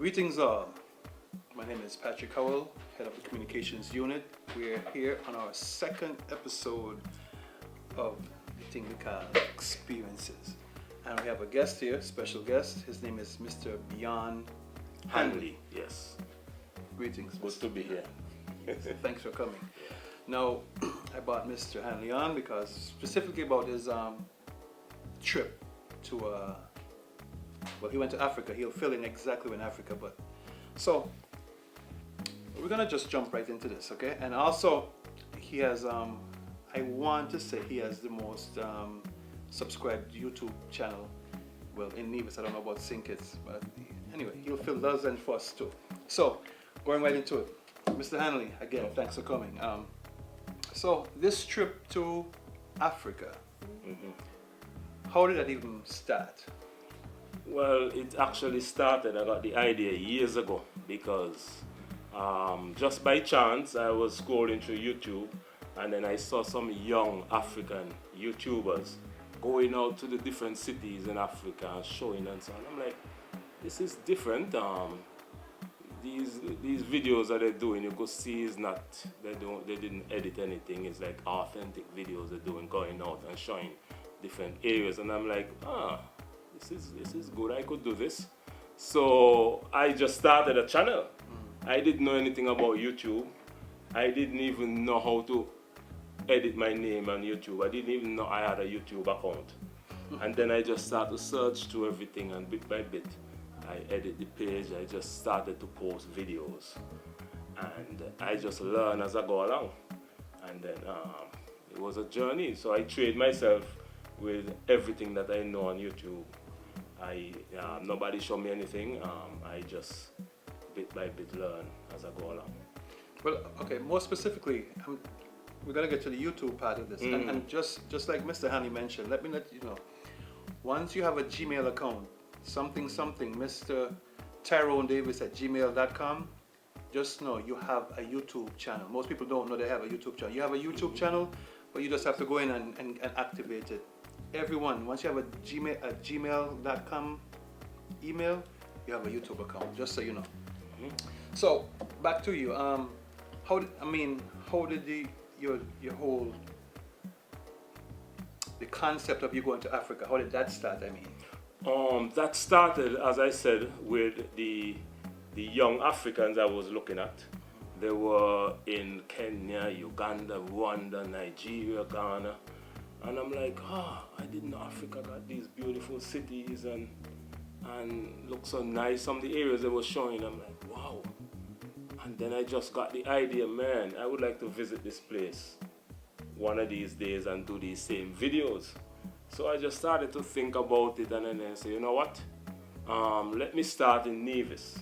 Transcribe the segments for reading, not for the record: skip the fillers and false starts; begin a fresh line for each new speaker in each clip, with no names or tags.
Greetings all. My name is Patrick Howell, head of the communications unit. We're here on our second episode of the thing we call experiences. And we have a guest here, special guest. His name is Mr. Bjorn Hanley.
Yes.
Greetings.
Good to be here.
Thanks for coming. Now, I brought Mr. Hanley on because specifically about his trip to, well, he went to Africa. He'll fill in exactly when Africa, but so we're gonna just jump right into this, okay? And also, he has, I want to say he has the most subscribed YouTube channel. Well, in Nevis, I don't know about Sinkits, but anyway, he'll fill those in for us too. So, going right into it. Mr. Hanley, again, thanks for coming. So, this trip to Africa, how did that even start?
Well, it actually started, I got the idea years ago because just by chance I was scrolling through YouTube and then I saw some young African YouTubers going out to the different cities in Africa and showing and so on. I'm like, this is different. These videos that they're doing, you could see is not, they didn't edit anything. It's like authentic videos they're doing, going out and showing different areas. And I'm like, this is good. I could do this. So I just started a channel. I didn't know anything about YouTube. I didn't even know how to edit my name on YouTube. I didn't even know I had a YouTube account. And then I just started to search through everything, and bit by bit I edit the page. I just started to post videos, and I just learn as I go along. And then it was a journey. So I trained myself with everything that I know on YouTube. Nobody showed me anything. I just bit by bit learn as I go along.
Well, okay, more specifically, we're going to get to the YouTube part of this. And just like Mr. Hanley mentioned, let me let you know, once you have a Gmail account, something, Mr. Tyrone Davis at gmail.com, just know you have a YouTube channel. Most people don't know they have a YouTube channel. You have a YouTube channel, but you just have to go in and activate it. Everyone, once you have a gmail.com email, you have a YouTube account, just so you know. So, back to you. How did your whole, the concept of you going to Africa, how did that start, I mean?
That started, as I said, with the young Africans I was looking at. They were in Kenya, Uganda, Rwanda, Nigeria, Ghana. And I'm like, I didn't know Africa got these beautiful cities and look so nice. Some of the areas they were showing, I'm like, wow. And then I just got the idea, man, I would like to visit this place one of these days and do these same videos. So I just started to think about it, and then I said, you know what? Let me start in Nevis.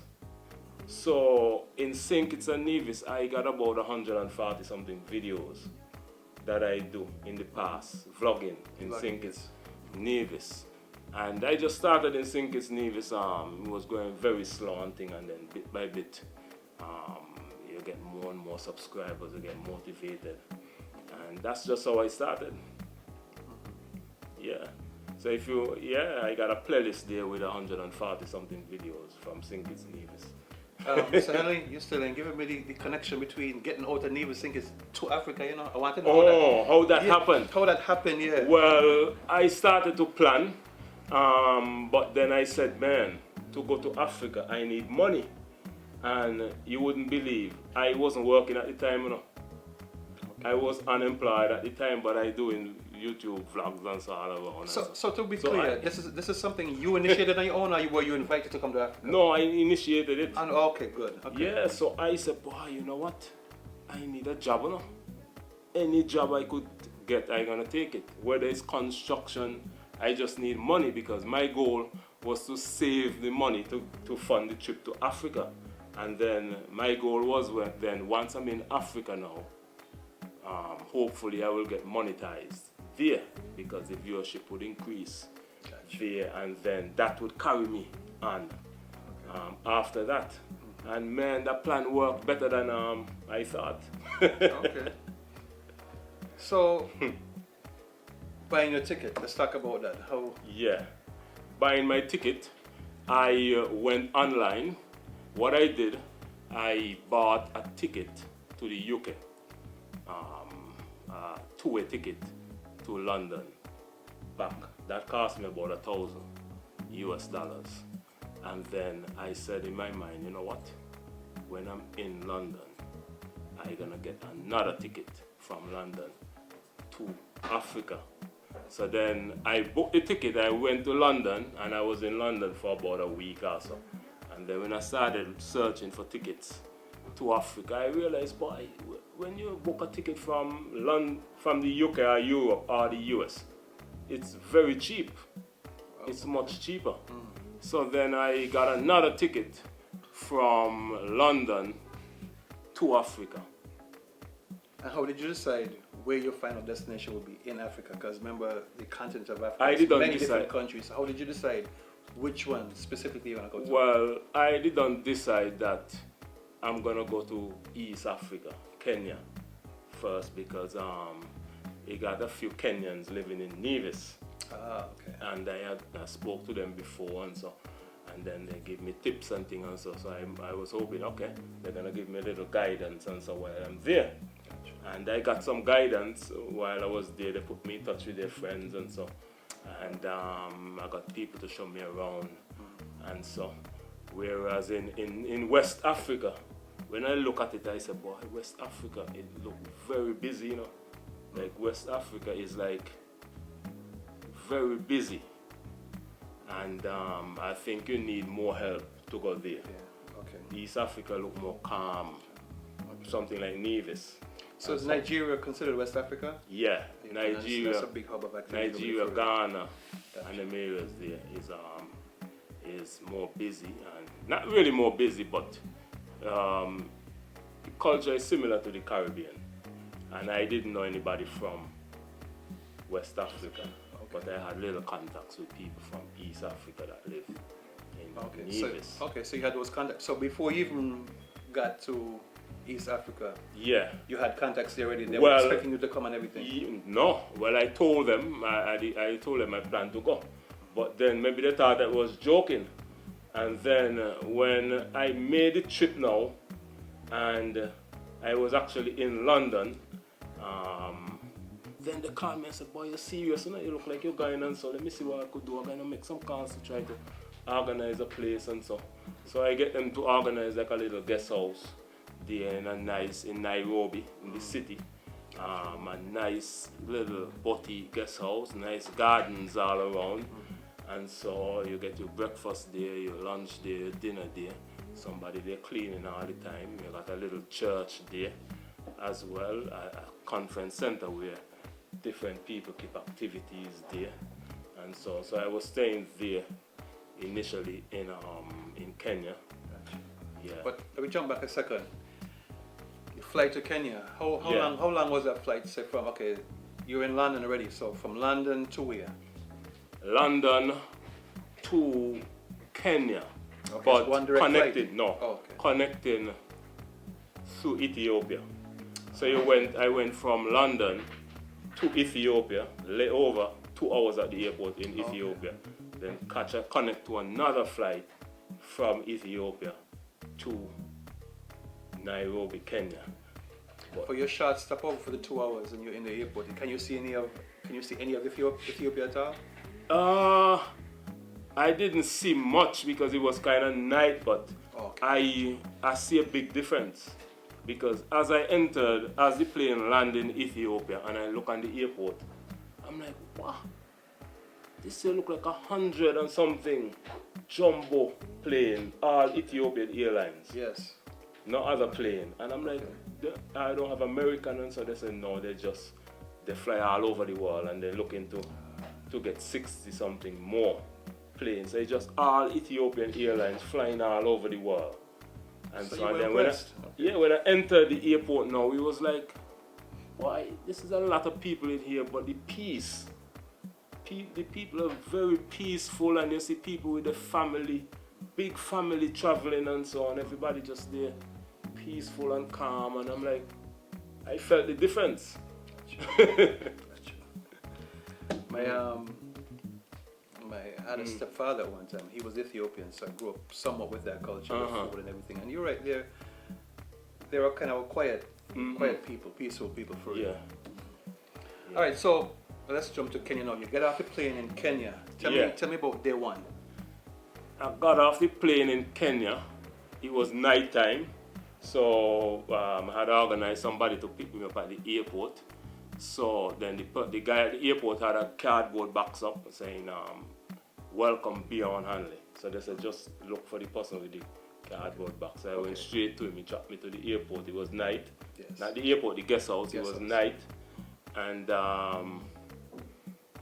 So in St. Kitts and Nevis, I got about 140 something videos that I do in the past, vlogging in St. Kitts Nevis. And I just started in St. Kitts Nevis. It was going very slow and thing, and then bit by bit, you get more and more subscribers, you get motivated. And that's just how I started. Yeah. So I got a playlist there with 140 something videos from St. Kitts Nevis.
Mr. Hanley, you still ain't giving me the connection between getting out of Nevis to Africa, you know? I want to know
how that happened.
How that happened, yeah.
Well, I started to plan, but then I said, man, to go to Africa, I need money. And you wouldn't believe, I wasn't working at the time, you know. I was unemployed at the time, but I doing YouTube vlogs and so on.
So to be clear, this is something you initiated on your own, or were you invited to come to Africa?
No, I initiated it.
And, okay, good. Okay.
Yeah, so I said, boy, you know what? I need a job, you know. Any job I could get, I'm gonna take it. Whether it's construction, I just need money because my goal was to save the money to fund the trip to Africa. And then my goal was once I'm in Africa now, hopefully I will get monetized there because the viewership would increase there, and then that would carry me on after that. And man, that plan worked better than I thought.
Okay. So, buying your ticket, let's talk about that. How?
Yeah. Buying my ticket, I went online what I did, I bought a ticket to the UK, a two-way ticket to London back. That cost me about $1,000. And then I said in my mind, you know what? When I'm in London, I'm gonna get another ticket from London to Africa. So then I booked the ticket, I went to London, and I was in London for about a week or so. And then when I started searching for tickets to Africa, I realized, boy, when you book a ticket from the UK or Europe or the US, it's very cheap. It's much cheaper. So then I got another ticket from London to Africa.
And how did you decide where your final destination would be in Africa? Because remember, the continent of Africa
I
is
didn't
many
decide.
different countries. How did you decide which one specifically you want to go to?
Well, I didn't decide that I'm gonna go to East Africa, Kenya, first because I got a few Kenyans living in Nevis.
Ah, okay.
And I spoke to them before and so, and then they gave me tips and things and so. So I was hoping, okay, they're gonna give me a little guidance and so while I'm there. And I got some guidance while I was there. They put me in touch with their friends and so, and I got people to show me around and so. Whereas in West Africa, when I look at it, I say, boy, West Africa, it looked very busy, you know. Like West Africa is like very busy, and I think you need more help to go there.
Yeah, okay.
East Africa look more calm, something like Nevis.
So is Nigeria considered West Africa?
Yeah,
Yeah,
Nigeria,
that's a big hub of activity.
Nigeria, Ghana,
Gotcha.
and the areas there is more busy, and not really more busy, but the culture is similar to the Caribbean. And I didn't know anybody from West Africa, but I had little contacts with people from East Africa that live in Nevis.
So you had those contacts. So before you even got to East Africa,
Yeah.
you had contacts there already. They were expecting you to come and everything.
No. Well, I told them I told them I planned to go, but then maybe they thought I was joking. And then when I made the trip now, and I was actually in London, then they called me and said, boy, you're serious, you know? You look like you're going and so let me see what I could do. I'm going to make some calls to try to organize a place and so. So I get them to organize like a little guest house there in Nairobi, in the city. A nice little butty guest house, nice gardens all around. And so you get your breakfast there, your lunch there, your dinner there. Somebody there cleaning all the time. You got a little church there as well, a conference center where different people keep activities there. And so I was staying there initially in Kenya. Yeah.
But let me jump back a second. You fly to Kenya. How long was that flight? Say from you're in London already. So from London to where?
London to Kenya,
Okay,
but
so one direct
connected.
flight?
No,
Oh,
connecting through Ethiopia. So I went from London to Ethiopia, lay over 2 hours at the airport in Ethiopia, then connect to another flight from Ethiopia to Nairobi, Kenya.
For your short stop over for the 2 hours and you're in the airport, can you see any of Ethiopia at all?
I didn't see much because it was kind of night, but I see a big difference because as the plane landed in Ethiopia and I look on the airport, I'm like, wow, this here look like 100 and something jumbo plane, all Ethiopian Airlines.
Yes.
No other plane. And I'm like, I don't have American, and so they said no, they fly all over the world and they're looking to get 60 something more planes. They just all Ethiopian Airlines flying all over the world. And so and then when I entered the airport now, it was like, why, this is a lot of people in here, but the peace. The people are very peaceful, and you see people with a family, big family traveling and so on. Everybody just there, peaceful and calm, and I'm like, I felt the
I had a stepfather at one time. He was Ethiopian, so I grew up somewhat with that culture, with food and everything. And you're right, they're kind of quiet people, peaceful people for real.
Yeah.
All right, so let's jump to Kenya now. You get off the plane in Kenya. Tell me about day one.
I got off the plane in Kenya. It was night time, so I had organized somebody to pick me up at the airport. So then the guy at the airport had a cardboard box up saying, "Welcome, Bjorn Hanley." So they said, just look for the person with the cardboard box. So I went straight to him. He dropped me to the airport. It was night.
Yes.
Not the airport, the guest house. It was night. And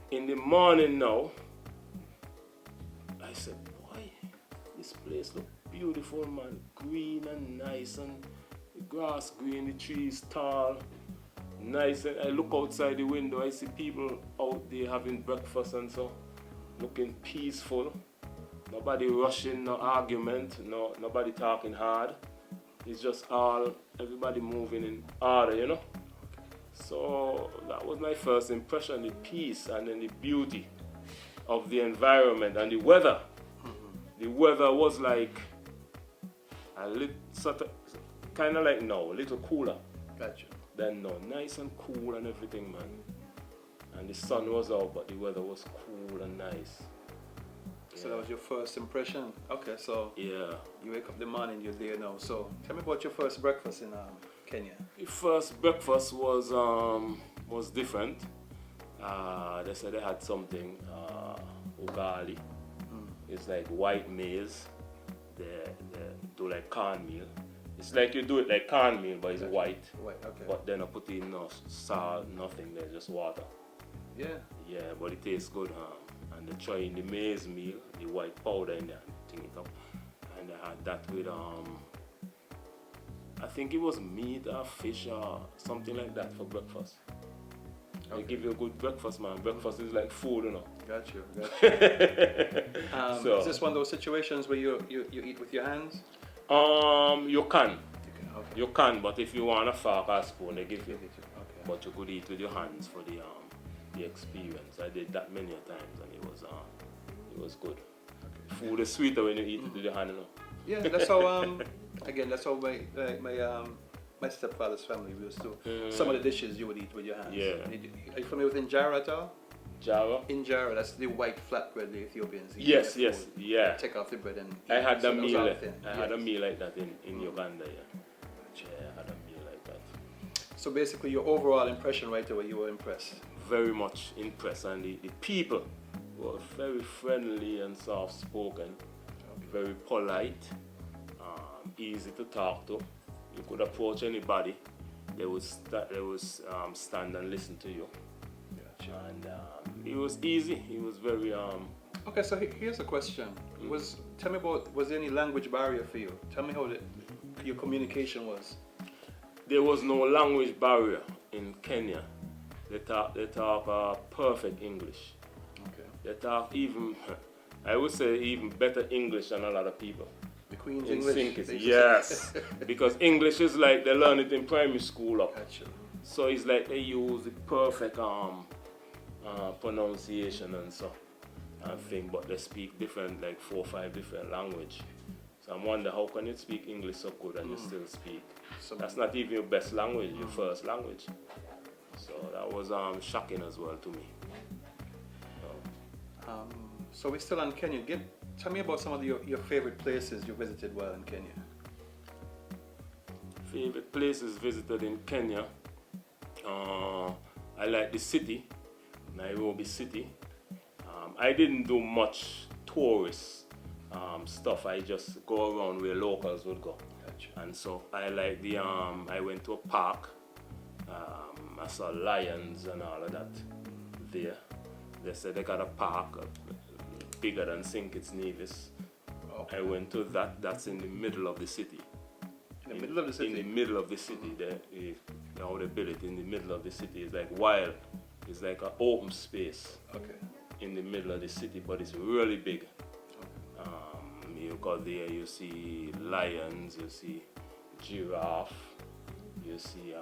in the morning now, I said, boy, this place looks beautiful, man. Green and nice, and the grass green, the trees tall, nice. And I look outside the window, I see people out there having breakfast and so, looking peaceful. Nobody rushing, no argument, nobody talking hard. It's just everybody moving in order, you know. So that was my first impression, the peace and then the beauty of the environment and the weather. The weather was like a little, kind of like now, a little cooler.
Gotcha.
Then no, nice and cool and everything, man. And the sun was out, but the weather was cool and nice.
So that was your first impression. Okay, so you wake up in the morning, you're there now. So tell me about your first breakfast in Kenya.
The first breakfast was different. They said they had something ugali. It's like white maize. They do like cornmeal. It's like you do it like cornmeal, but it's white.
White, okay.
But then I put in no salt, nothing. There's just water.
Yeah.
Yeah, but it tastes good. And they try in the maize meal, the white powder in there, thing it up. And I had that with I think it was meat or fish or something like that for breakfast. They give you a good breakfast, man. Breakfast is like food, you know.
Got you. Is this one of those situations where you eat with your hands?
You can.
Okay.
You can, but if you want a fork or spoon, they give you.
Okay.
But you could eat with your hands for the experience. I did that many a times, and it was good. Okay. Food is sweeter when you eat it with your hand, you know.
Yeah, that's how. Again, that's how my stepfather's family used to. Some of the dishes you would eat with your hands.
Yeah.
Are you familiar with injera at all?
Java?
Injera, that's the white flat bread the Ethiopians eat.
Yeah.
Take off the bread and eat.
I had a meal.
I
had a meal like that in Uganda. Yeah, I had a meal like that.
So basically, your overall impression right away, you were impressed.
Very much impressed, and the people were very friendly and soft-spoken, very polite, easy to talk to. You could approach anybody; they would stand and listen to you. Gotcha. And it was easy. It was very.
Okay, so here's a question: tell me about, was there any language barrier for you? Tell me how your communication was.
There was no language barrier in Kenya. They talk perfect English.
Okay.
They talk I would say even better English than a lot of people.
The Queen's
in
English?
Yes. Because English is like they learn it in primary school up.
Gotcha.
So it's like they use the perfect pronunciation and so and thing, but they speak different, like 4 or 5 different language. So I wonder how can you speak English so good and you still speak. That's not even your best language, your first language. So that was shocking as well to me.
So we're still in Kenya. Tell me about some of your favorite places you visited while in Kenya.
Favorite places visited in Kenya. I like the city, Nairobi City. I didn't do much tourist stuff. I just go around where locals would go.
Gotcha.
And so I like I went to a park. I saw lions and all of that there. They said they got a park bigger than St. Kitts Nevis.
Okay.
I went to that. That's in the middle of the city.
In the middle of the city?
In the middle of the city. How they built it in the middle of the city. It's like wild. It's like an open space.
Okay.
In the middle of the city, but it's really big.
Okay.
You go there, you see lions, you see giraffe, you see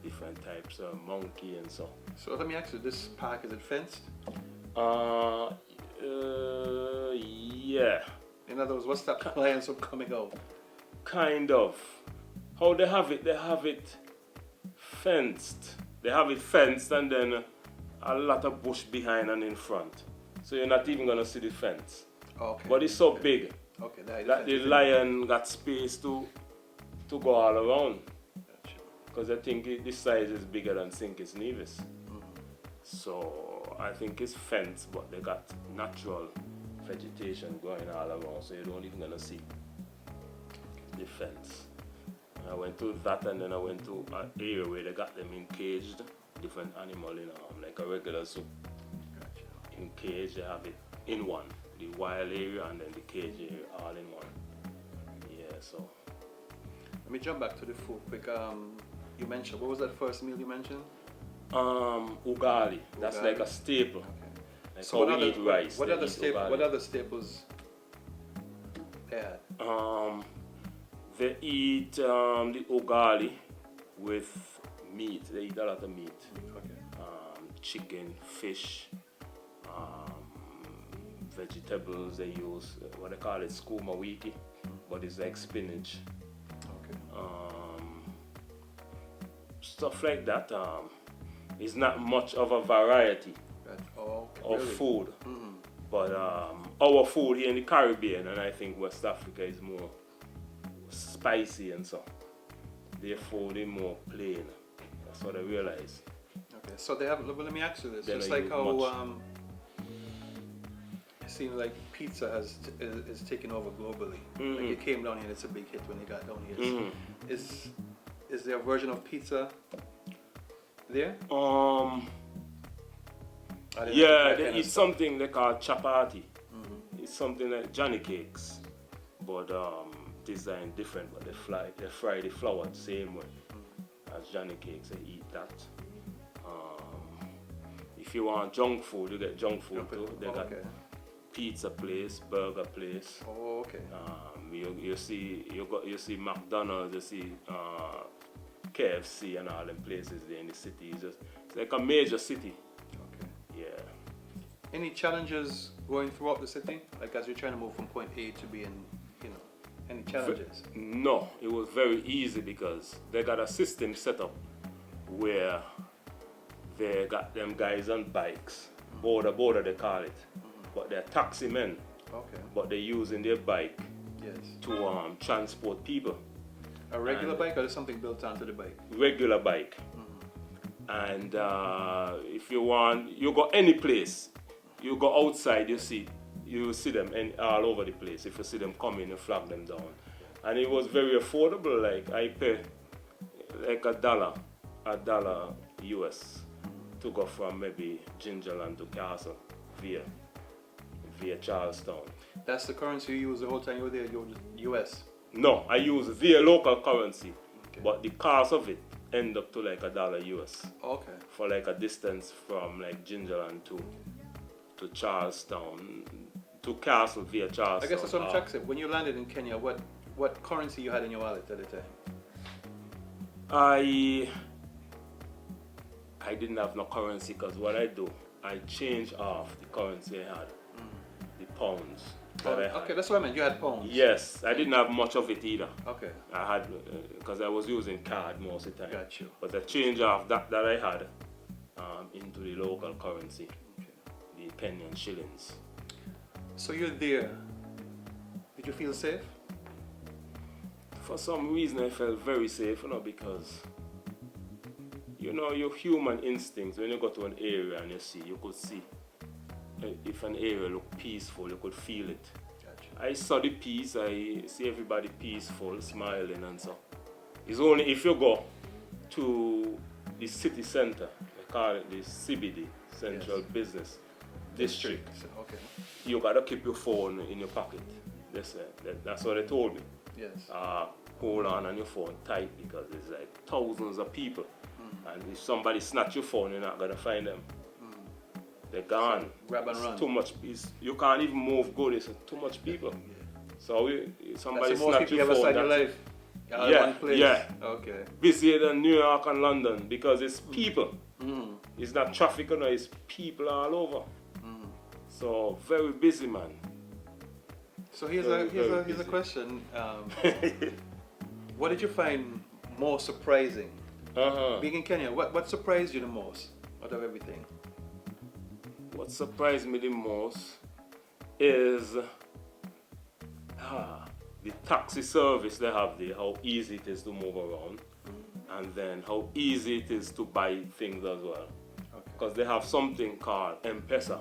different types of monkey and so.
So let me ask you, this park, is it fenced?
Yeah.
In other words, what's that lions from coming out?
Kind of. How they have it fenced. They have it fenced and then a lot of bush behind and in front. So you're not even gonna see the fence.
Okay.
But it's so big
Okay.
that the lion got space to go all around.
Gotcha.
Because I think this size is bigger than Sinkis Nevis. So I think it's fenced, but they got natural vegetation going all around, so you don't even gonna see the fence. I went to that, and then I went to an area where they got them encaged, different animal in like a regular zoo.
Gotcha.
In cage, they have it in one, the wild area and then the cage area all in one. Yeah, so.
Let me jump back to the food quick. You mentioned, what was that first meal you mentioned?
Ugali. That's
Ugali?
like a staple.
Okay.
Like
So
how
what
we
other,
eat rice.
what
they
other
eat
staple?
ugali.
What other staples they had?
They eat the ugali with meat. They eat a lot of meat.
Okay.
Chicken, fish, vegetables. They use what they call it skuma wiki, but it's like spinach.
Okay.
Stuff like that. It's not much of a variety
Gotcha. Oh, okay.
of
Really?
food,
Mm-hmm.
but our food here in the Caribbean and I think West Africa is more spicy and so. Their food is more plain. That's what I realize.
Okay. So they have. Let me ask you this.
They
Just
don't
like
use
how
much.
it seems like pizza is taking over globally.
Mhm.
Like it came down here, and it's a big hit when it got down here.
Mhm.
Is there a version of pizza there?
Yeah, they eat something they call chapati.
Mm-hmm.
It's something like Johnny cakes, but designed different. But they fry the flour the same way as Johnny cakes. They eat that. If you want junk food, you get junk food too. They got
Okay.
pizza place, burger place.
Oh, okay.
You see McDonald's, you see KFC and all them places there in the city. It's like a major city.
Okay.
Yeah.
Any challenges going throughout the city? Like as you're trying to move from point A to B, and any challenges?
No, it was very easy because they got a system set up where they got them guys on bikes, border they call it, but they're taxi men,
Okay.
but they're using their bike
Yes.
to transport people.
A regular
And-
bike or is something built onto the bike?
Regular bike. And if you want, you go any place, you go outside, you see them all over the place. If you see them coming, you flag them down. And it was very affordable. Like I pay like $1 US to go from maybe Gingerland to Castle via Charlestown.
That's the currency you used the whole time you were there. You were US.
No, I use via local currency,
Okay.
but the cost of it end up to like $1 US.
Okay.
For like a distance from like Gingerland to Charlestown, to Castle via Charlestown.
I guess that's what I'm trying to say. When you landed in Kenya, what currency you had in your wallet at the time?
I didn't have no currency because what I do, I change off the currency I had, the pounds that I had.
Okay, that's what I meant. You had pounds.
Yes, I didn't have much of it either.
Okay.
I had, because I was using card most of the time.
Got you.
But I changed off that I had into the local currency,
Okay.
the Kenyan shillings.
So you're there. Did you feel safe?
For some reason I felt very safe, because your human instincts, when you go to an area and you could see if an area looked peaceful, you could feel it.
Gotcha.
I saw the peace, I see everybody peaceful, smiling and so. It's only if you go to the city center, they call it the CBD, Central
Yes.
Business District,
Okay.
you gotta keep your phone in your pocket. That's what they told me.
Yes.
Hold on your phone tight because there's like thousands of people. And if somebody snatch your phone, you're not gonna find them. They're gone.
So, grab and
It's
run.
too much. You can't even move good. It's too much people. So somebody
That's the most
snatch
people you
your
ever saw
phone.
in your
that's
life. All
Yeah,
one place.
yeah.
Okay.
busier than New York and London because it's people. It's not traffic, it's people all over. So very busy, man.
So here's
Very, very
a
busy.
question. What did you find more surprising? Being in Kenya, what surprised you the most out of everything?
What surprised me the most is the taxi service they have there, how easy it is to move around, and then how easy it is to buy things as well. Because they have something called M-Pesa.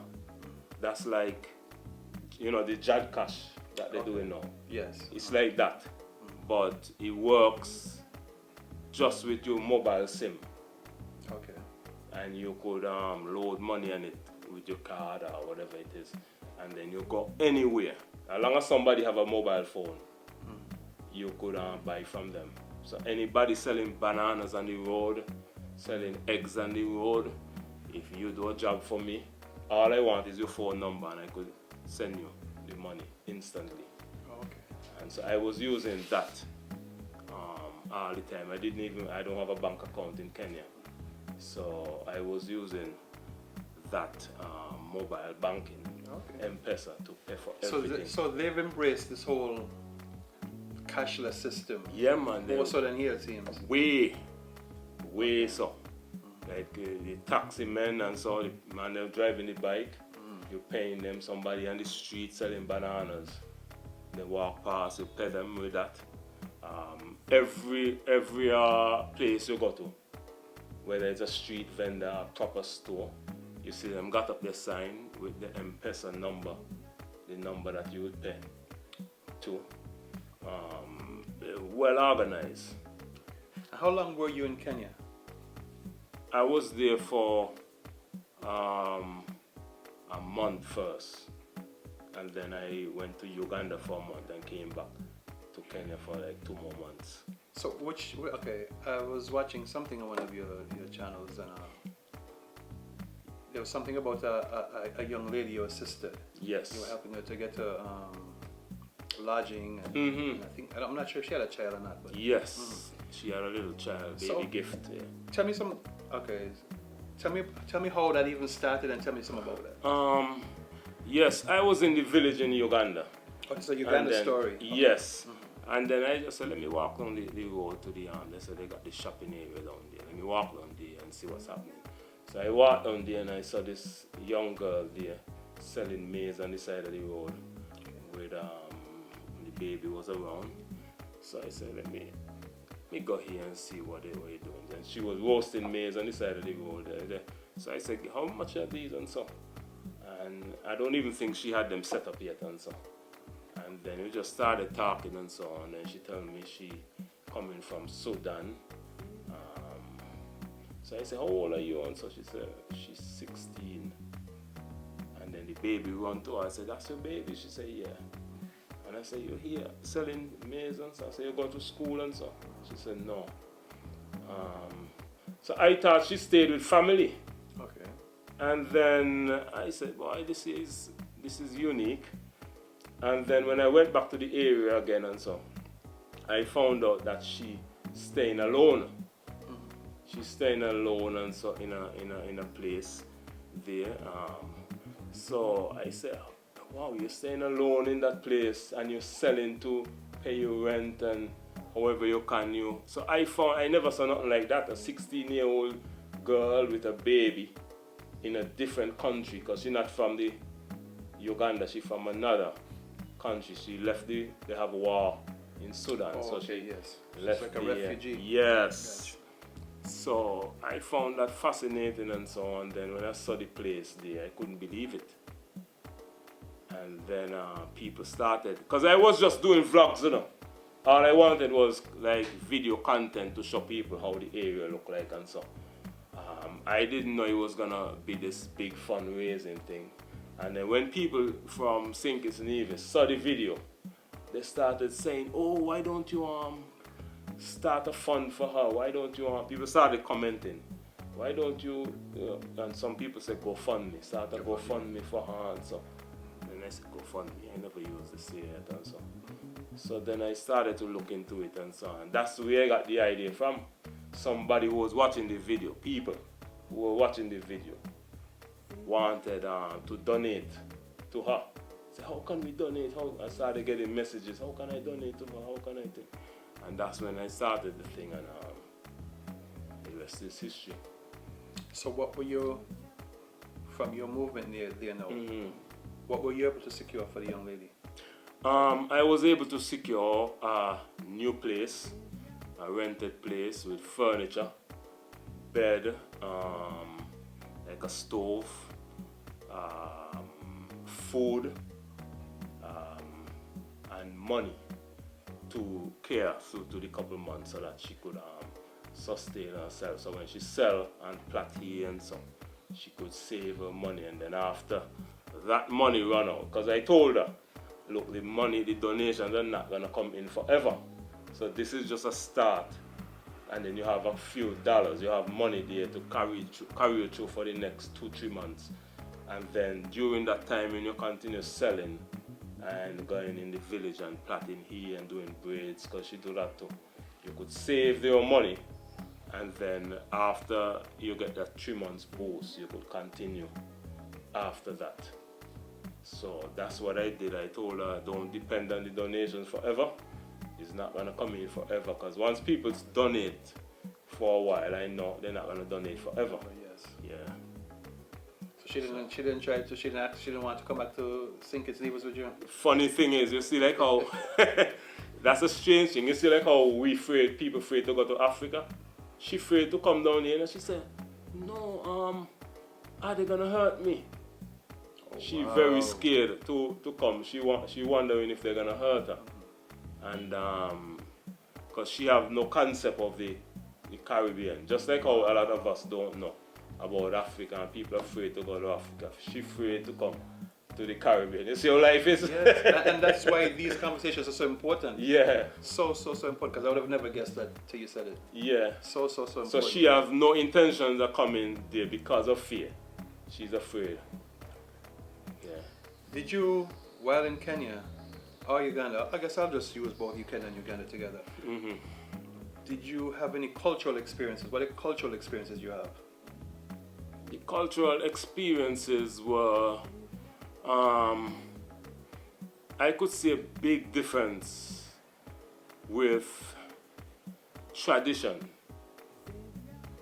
That's like, you know, the Jad Cash that they're doing now.
Yes.
It's like that, but it works just with your mobile SIM.
Okay.
And you could load money on it with your card or whatever it is, and then you go anywhere. As long as somebody have a mobile phone, you could buy from them. So anybody selling bananas on the road, selling eggs on the road, if you do a job for me, all I want is your phone number and I could send you the money instantly.
Okay.
And so I was using that all the time. I don't have a bank account in Kenya. So I was using that mobile banking, M-Pesa, to pay for everything.
So they've embraced this whole cashless system.
Yeah, man.
More so than here, it seems.
Way so. Like the taxi men and so, the man they're driving the bike, you're paying them, somebody on the street selling bananas. They walk past, you pay them with that. Every place you go to, whether it's a street vendor or proper store, you see them got up their sign with the M-Pesa number, the number that you would pay to. Well organized.
How long were you in Kenya?
I was there for a month first, and then I went to Uganda for a month and came back to Kenya for like 2 more months.
So I was watching something on one of your channels, and there was something about a young lady you assisted.
Yes.
You were helping her to get her lodging, and I'm not sure if she had a child or not. But
yes, she had a little child, baby gift. Yeah.
Tell me how that even started, and tell me some about that.
Yes, I was in the village in Uganda.
Oh, it's a Uganda story.
Yes. And then I just said, let me walk down the road to the they said they got the shopping area down there. Let me walk down there and see what's happening. So I walked down there and I saw this young girl there selling maize on the side of the road with the baby was around. So I said, let me go here and see what they were doing. And she was roasting maize on the side of the road. So I said, how much are these and so? And I don't even think she had them set up yet and so. And then we just started talking and so on. And she told me she coming from Sudan. So I said, how old are you? And so she said, she's 16. And then the baby run to her. I said, that's your baby? She said, yeah. And I said, you're here selling maize and so? I said, you go to school and so? She said, no. So I thought she stayed with family.
Okay.
And then I said, boy, this is unique. And then when I went back to the area again and so, I found out that she staying alone. She's staying alone and so in a place there. So I said, wow, you're staying alone in that place and you're selling to pay your rent and however you can. So I never saw nothing like that. A 16-year-old girl with a baby in a different country, because she's not from the Uganda, she's from another country. She left they have war in Sudan.
Oh,
so
okay,
she
yes.
left
She's like a refugee.
Yes.
Gotcha.
So I found that fascinating and so on. Then when I saw the place there, I couldn't believe it. And then people started, because I was just doing vlogs, All I wanted was like video content to show people how the area looked like and so. I didn't know it was gonna be this big fundraising thing. And then when people from St. Kitts and Nevis saw the video, they started saying, oh, why don't you start a fund for her? Why don't you people started commenting, why don't you and some people said GoFundMe, start a GoFundMe for her and so. And I said, GoFundMe, I never used this yet and so. So then I started to look into it and so on. That's where I got the idea from. Somebody who was watching the video, people who were watching the video wanted to donate to her. I said, how can we donate? I started getting messages, how can I donate to her? How can I do? And that's when I started the thing, and the rest is history.
So what were you, from your movement there now, what were you able to secure for the young lady?
I was able to secure a new place, a rented place with furniture, bed, like a stove, food, and money to care through to the couple months so that she could sustain herself. So when she sell and plat here and so, she could save her money, and then after that money run out, because I told her, look, the money, the donations are not gonna come in forever. So this is just a start, and then you have a few dollars, you have money there to carry you through for the next 2-3 months. And then during that time, when you continue selling and going in the village and plaiting here and doing braids, because she do that too, you could save your money, and then after you get that 3 months boost, you could continue after that. So that's what I did. I told her, don't depend on the donations forever. It's not gonna come in forever, because once people donate for a while, I know they're not gonna donate forever.
Yes.
Yeah.
So she didn't want to come back to sink its levers with you?
Funny thing is, you see like how that's a strange thing. You see like how people afraid to go to Africa. She afraid to come down here, and she said, no, are they gonna hurt me? She very scared to come. She wondering if they're gonna hurt her, and because she have no concept of the Caribbean, just like how a lot of us don't know about Africa, and people are afraid to go to Africa. She afraid to come to the Caribbean. You see how life is.
Yes, and that's why these conversations are so important.
Yeah.
So important, because I would have never guessed that till you said it.
Yeah.
So important.
So she have no intentions of coming there because of fear. She's afraid. Yeah.
Did you, while in Kenya or Uganda, I guess I'll just use both Kenya and Uganda together. Did you have any cultural experiences? What are cultural experiences you have?
The cultural experiences were, I could see a big difference with tradition.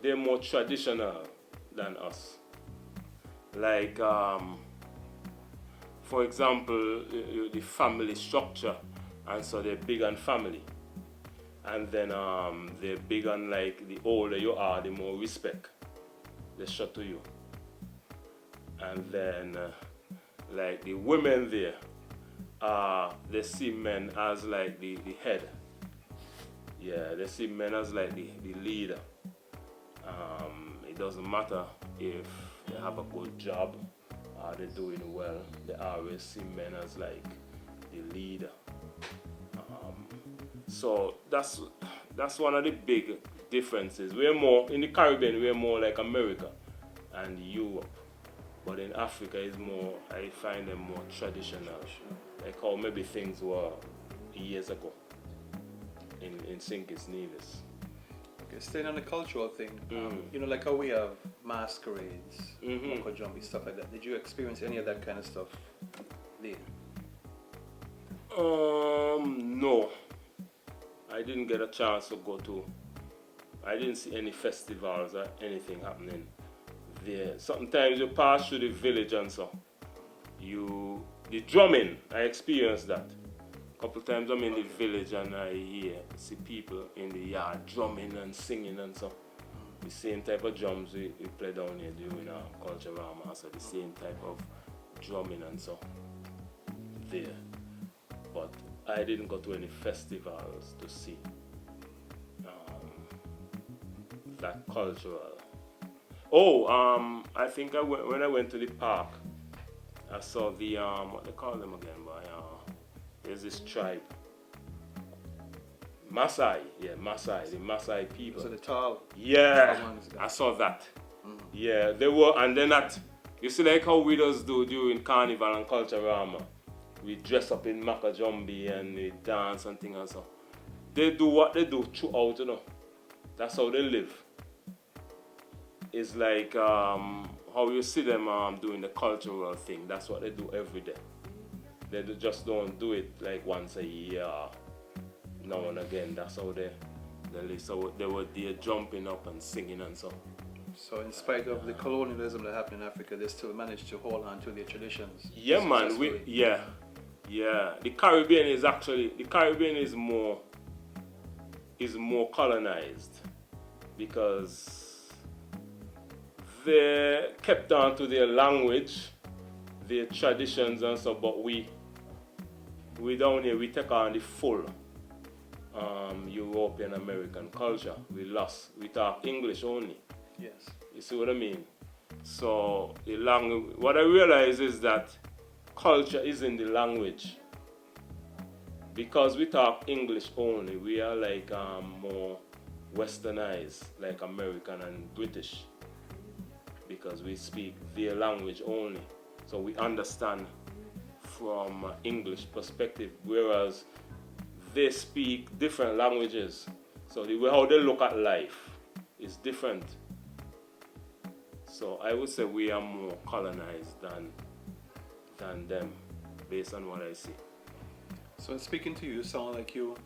They're more traditional than us. Like, for example, the family structure, and so they're big on family. And then they're big on, like, the older you are, the more respect they show to you. And then, like, the women there, they see men as like the head. Yeah, they see men as like the leader. It doesn't matter if they have a good job or they're doing well, they always see men as like the leader. So that's one of the big differences. We're more, in the Caribbean, we're more like America and Europe. But in Africa, it's more, I find them more traditional. Like how maybe things were years ago in St. Kitts Nevis.
Okay, staying on the cultural thing, you know, like how we have masquerades, Moko Jumbi, stuff like that. Did you experience any of that kind of stuff there?
No. I didn't get a chance to go to, I didn't see any festivals or anything happening there. Sometimes you pass through the village and so, the drumming, I experienced that. A couple times I'm in the village and I see people in the yard drumming and singing and so. The same type of drums we play down here during our cultural drama, so the same type of drumming and so there. But I didn't go to any festivals to see that cultural. I think when I went to the park, I saw the what they call them again, boy. There's this tribe, Maasai. Yeah, Maasai. The Maasai people.
So the tall.
Yeah,
tall ones,
I saw that. Yeah, they were, and then that. You see, like how we just do during Carnival and Culturama. We dress up in Makajombi and we dance and things and so. They do what they do throughout, you know. That's how they live. It's like, how how you see them doing the cultural thing. That's what they do every day. They just don't do it like once a year, now and again. That's how they live. So they were there jumping up and singing and so.
So in spite of the colonialism that happened in Africa, they still managed to hold on to their traditions.
Yeah, man. The Caribbean is more colonized because they kept on to their language, their traditions and so. But we down here, we take on the full European American culture. We talk English only.
Yes.
You see what I mean? So the language. What I realize is that culture is in the language. Because we talk English only, we are like more westernized, like American and British. Because we speak their language only. So we understand from English perspective, whereas they speak different languages. So the way how they look at life is different. So I would say we are more colonized than them, based on what I see.
So in speaking to you, you sound like you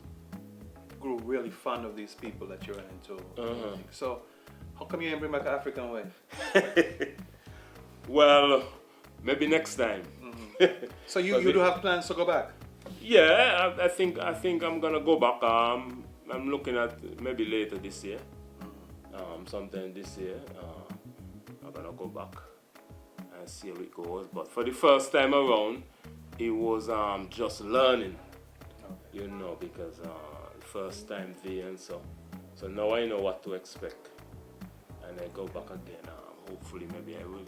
grew really fond of these people that you're into. So how come you didn't bring back an African wife?
Well, maybe next time.
So you do have plans to go back?
Yeah, I think I'm gonna go back. I'm looking at maybe later this year. Sometime this year, I'm gonna go back and see how it goes. But for the first time around, it was just learning, you know, because first time there and so now I know what to expect, and I go back again. Hopefully, maybe I will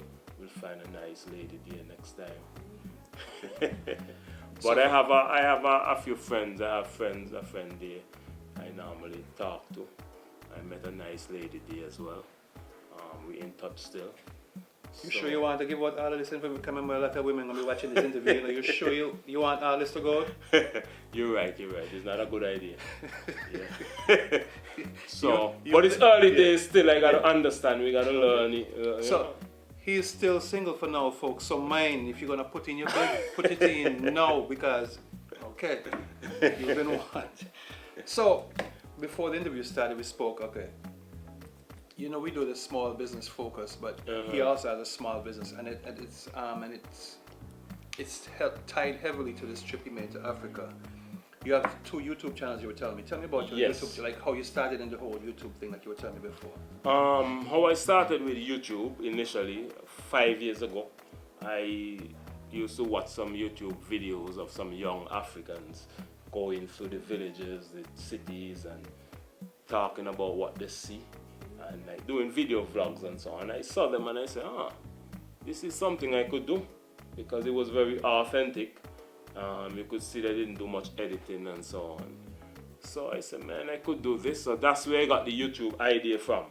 find a nice lady there next time. But I have a few friends. I have a friend there I normally talk to. I met a nice lady there as well. We're in touch still.
You sure you want to give out all of this information? Because remember, a lot of women will be watching this interview. You know, you sure you want all this to go?
You're right. It's not a good idea. Yeah. So, but it's early days still. I gotta understand. We gotta learn it.
So, he's still single for now, folks. So mine, if you're gonna put in your bid, put it in now because, okay, you've been watched. So, before the interview started, we spoke. Okay. You know, we do the small business focus, but he also has a small business, and it's tied heavily to this trip he made to Africa. You have 2 YouTube channels. You were telling me. Tell me about your YouTube, like how you started in the whole YouTube thing, like you were telling me before.
How I started with YouTube initially 5 years ago. I used to watch some YouTube videos of some young Africans going through the villages, the cities, and talking about what they see. And like doing video vlogs and so on. And I saw them and I said, this is something I could do because it was very authentic. You could see they didn't do much editing and so on. So I said, man, I could do this. So that's where I got the YouTube idea from.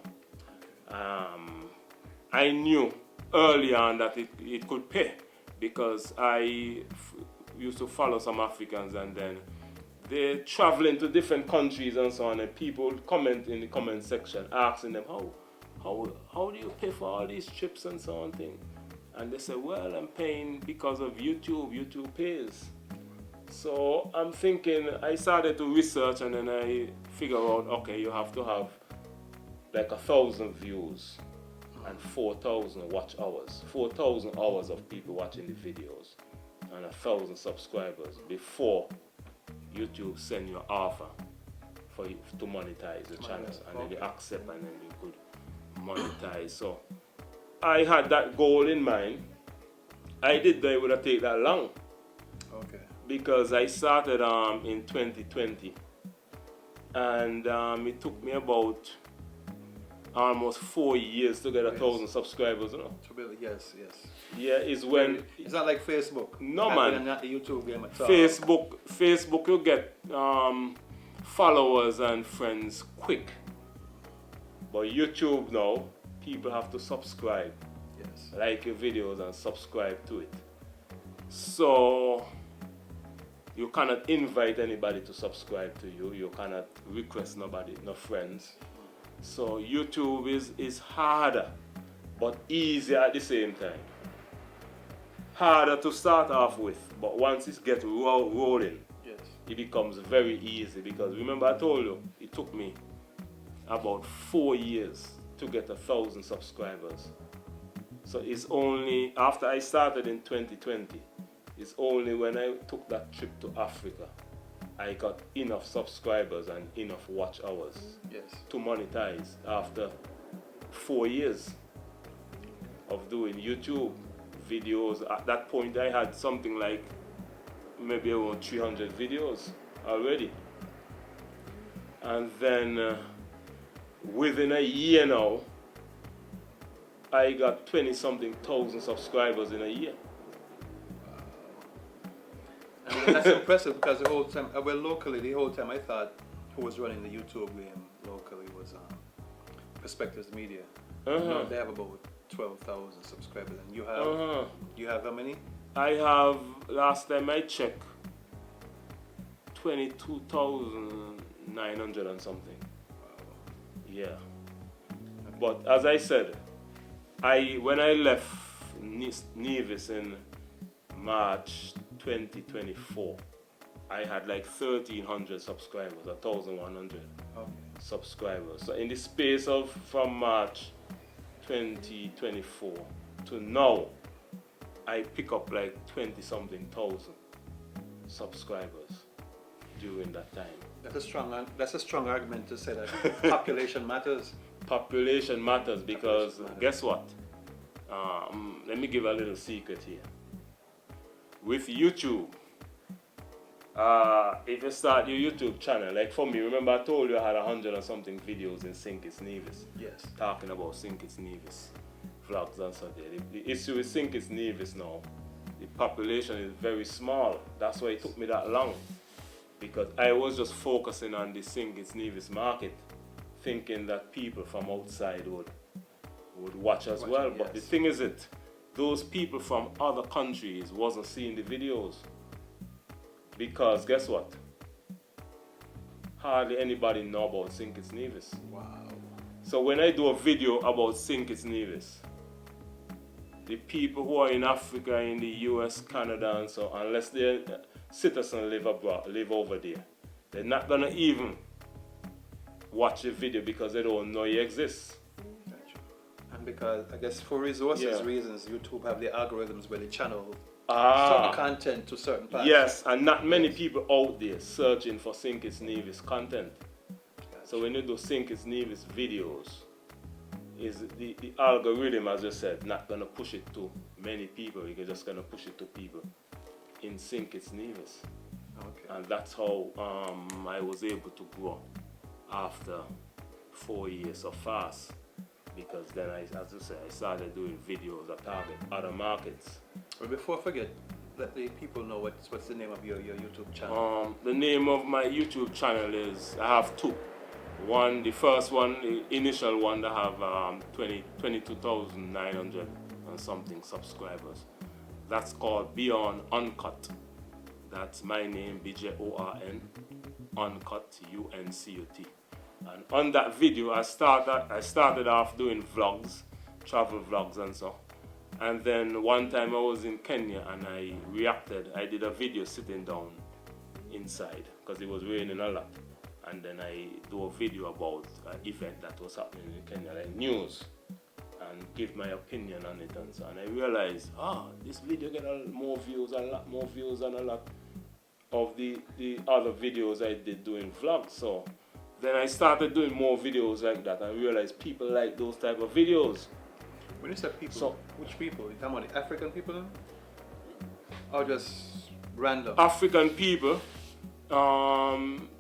I knew early on that it could pay because I used to follow some Africans and then they're traveling to different countries and so on, and people comment in the comment section asking them, how do you pay for all these trips and so on thing? And they say, well, I'm paying because of YouTube. YouTube pays. So I'm thinking, I started to research and then I figure out, okay, you have to have like 1,000 views and 4,000 watch hours. 4,000 hours of people watching the videos and 1,000 subscribers before YouTube send you an offer for you to monetize the channel, and then you accept and then you could monetize. So I had that goal in mind. I did that it would have taken that long.
Okay. Because
I started in 2020 and it took me about almost 4 years to get 1,000 subscribers, you know.
Yes.
Yeah, it's when
it's not like Facebook.
No, man.
Not the YouTube game at all.
Facebook, you get followers and friends quick. But YouTube now, people have to subscribe.
Yes. Like
your videos and subscribe to it. So you cannot invite anybody to subscribe to you. You cannot request nobody, no friends. So YouTube is harder but easier at the same time. Harder to start off with, but once it gets rolling,
Yes.
it becomes very easy. Because remember I told you, it took me about 4 years to get 1,000 subscribers. So it's only after I started in 2020, it's only when I took that trip to Africa, I got enough subscribers and enough watch hours
Yes.
to monetize after 4 years of doing YouTube videos. At that point I had something like maybe around 300 videos already. And then within a year now, I got 20-something thousand subscribers in a year.
And that's impressive because the whole time, well, locally, the whole time I thought who was running the YouTube game locally was Perspectives Media. No, they have about 12,000 subscribers, and you have how many?
I have, last time I checked, 22,900 and something.
Wow.
Yeah. But as I said, when I left Nevis in March 2024, I had like 1,300 subscribers, 1,100 subscribers. So in the space of from March 2024 to now, I pick up like 20-something thousand subscribers during that time.
That's a strong argument to say that population matters.
Population matters because guess what? Let me give a little secret here. With YouTube, if you start your YouTube channel, like for me, remember I told you I had 100 and something videos in St. Kitts Nevis.
Yes.
Talking about St. Kitts Nevis vlogs and so there. The issue with St. Kitts Nevis now, the population is very small. That's why it took me that long. Because I was just focusing on the St. Kitts Nevis market, thinking that people from outside would watch as well. But the thing is those people from other countries wasn't seeing the videos. Because guess what? Hardly anybody know about St. Kitts Nevis.
Wow.
So when I do a video about St. Kitts Nevis, the people who are in Africa, in the US, Canada and so, unless they're citizens live over there, they're not gonna even watch the video because they don't know it exists.
Gotcha. And because I guess for resources reasons, YouTube have the algorithms where they channel certain content to certain parts.
Yes, and not many people out there searching for St. Kitts Nevis content.
Gotcha.
So when you do St. Kitts Nevis videos, is the algorithm, as I said, not gonna push it to many people. You're just gonna push it to people in St. Kitts Nevis.
Okay.
And that's how I was able to grow after 4 years so fast. Because then, as I said, I started doing videos that target other markets.
Well, before I forget, let the people know what's the name of your YouTube channel.
The name of my YouTube channel is, I have two. One, the first one, the initial one, that have 22,900 and something subscribers. That's called Bjorn Uncut. That's my name, Bjorn Uncut, UNCUT. And on that video, I started off doing vlogs, travel vlogs and so. And then one time I was in Kenya and I reacted. I did a video sitting down inside because it was raining a lot. And then I do a video about an event that was happening in Kenya, like news, and give my opinion on it and so. And I realized, this video get a lot more views than a lot of the other videos I did doing vlogs. So then I started doing more videos like that and realized people like those type of videos.
When you say people, which people? You talking about the African people? Or just random?
African people,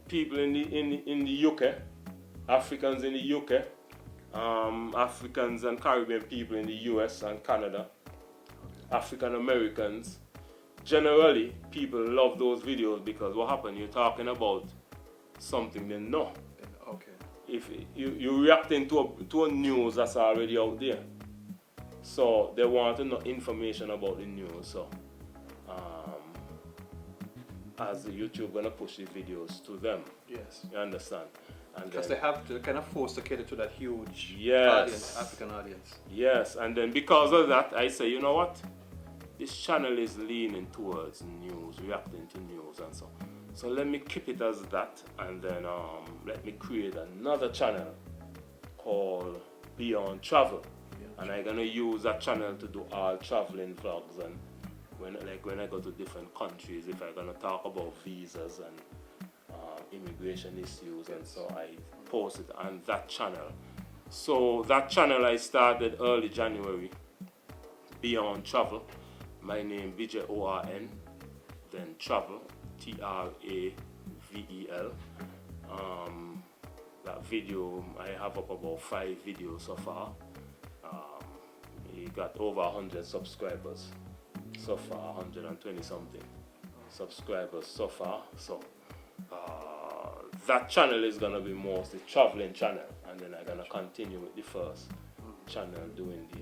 people in the UK, Africans in the UK, Africans and Caribbean people in the US and Canada, African Americans. Generally, people love those videos because what happened? You're talking about something they know.
Okay.
If you're reacting to a news that's already out there, so they want to know information about the news. So, as the YouTube gonna push the videos to them.
Yes.
You understand?
Because they have to kind of force to cater to that huge
Yes.
audience, African audience.
Yes, and then because of that, I say, you know what? This channel is leaning towards news, reacting to news and so. So let me keep it as that, and then let me create another channel called Beyond Travel. And I'm gonna use that channel to do all traveling vlogs, and when I go to different countries, if I'm gonna talk about visas and immigration issues, and so I post it on that channel. So that channel I started early January, Beyond Travel. My name Bjorn, then Travel, Travel. That video, I have up about 5 videos so far. He got over 100 subscribers so far, 120 something subscribers so far. So that channel is gonna be mostly traveling channel, and then I'm gonna continue with the first channel doing the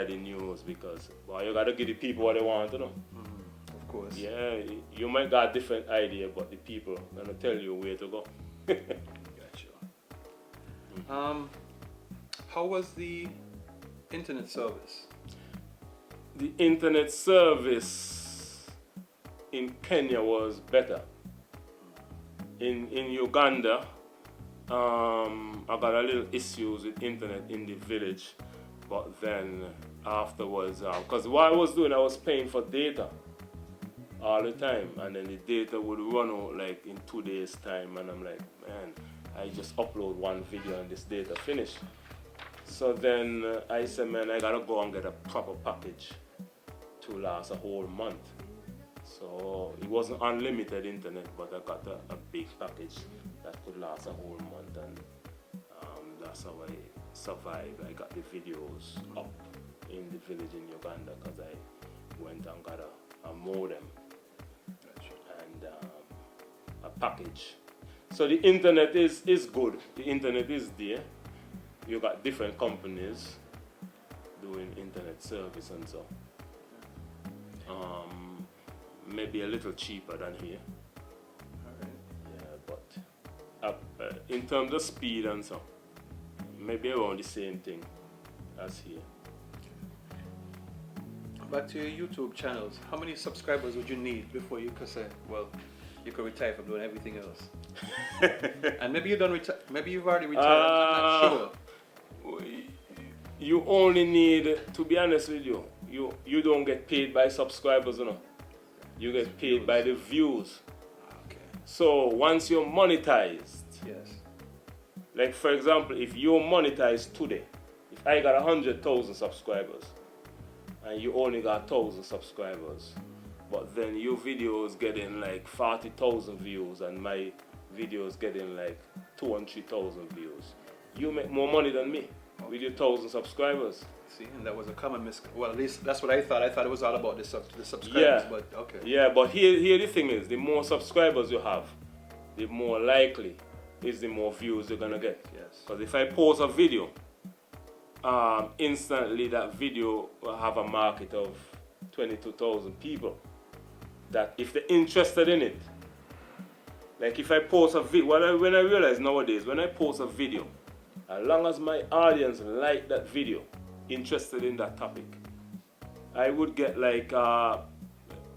the news, because you gotta give the people what they want to know.
Of course.
Yeah, you might got a different idea, but the people gonna tell you where to go.
Gotcha. How was the internet service?
The internet service in Kenya was better. In Uganda, I got a little issues with internet in the village, but then afterwards, because what I was doing, I was paying for data all the time, and then the data would run out like in 2 days time, and I'm like, man, I just upload one video and this data finished. So then I said, man, I gotta go and get a proper package to last a whole month. So it wasn't unlimited internet, but I got a big package that could last a whole month, and that's how I survived. I got the videos up in the village in Uganda because I went and got a modem and a package. So the internet is good. The internet is there. You got different companies doing internet service and so. Maybe a little cheaper than here. Yeah, but in terms of speed and so, maybe around the same thing as here.
Back to your YouTube channels, how many subscribers would you need before you could say, well, you could retire from doing everything else? And maybe you don't retire. Maybe you've already retired. I'm not sure.
You only need, to be honest with you, you don't get paid by subscribers, you know. You get paid by the views.
Okay.
So once you're monetized,
yes.
Like for example, if you're monetized today, if I got 100,000 subscribers and you only got 1,000 subscribers, but then your videos getting like 40,000 views and my videos getting like 2,000 and 3,000 views, you make more money than me with your 1,000 subscribers.
See, and that was a common well, at least that's what I thought. I thought it was all about the subscribers,
yeah.
But okay.
Yeah, but here the thing is, the more subscribers you have, the more likely is the more views you're gonna get.
Yes.
Because if I post a video, instantly that video will have a market of 22,000 people that if they're interested in it, like if I post a video, when I realize nowadays, when I post a video, as long as my audience like that video, interested in that topic, I would get like,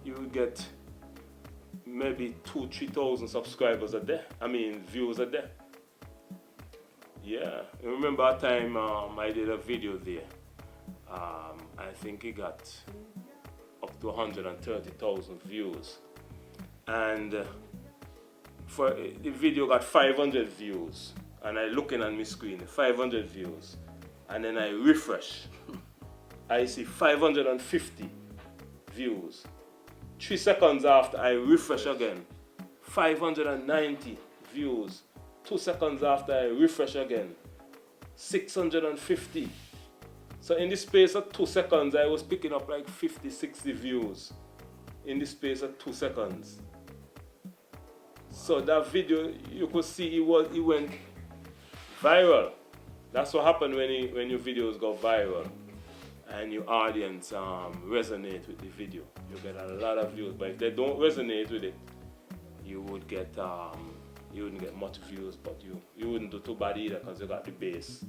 you would get maybe 2,000-3,000 subscribers a day. I mean, views a day. Yeah, I remember a time I did a video there. I think it got up to 130,000 views, and for the video got 500 views, and I looking on my screen, 500 views, and then I refresh. I see 550 views. 3 seconds after I refresh again, 590 views. 2 seconds after I refresh again, 650. So in the space of 2 seconds, I was picking up like 50, 60 views in the space of 2 seconds. So that video, you could see it went viral. That's what happened when your videos go viral and your audience resonate with the video. You get a lot of views, but if they don't resonate with it, you would get you wouldn't get much views, but you wouldn't do too bad either because you got the base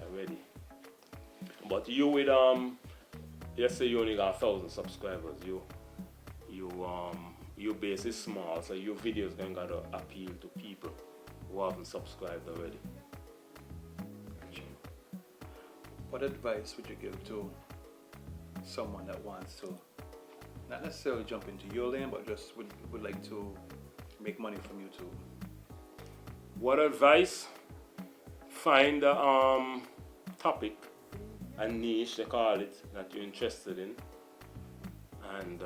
already. But you with let's say you only got 1,000 subscribers, your base is small, so your videos gonna gotta appeal to people who haven't subscribed already.
What advice would you give to someone that wants to not necessarily jump into your lane, but just would like to make money from YouTube?
What advice? Find a topic, a niche they call it, that you're interested in, and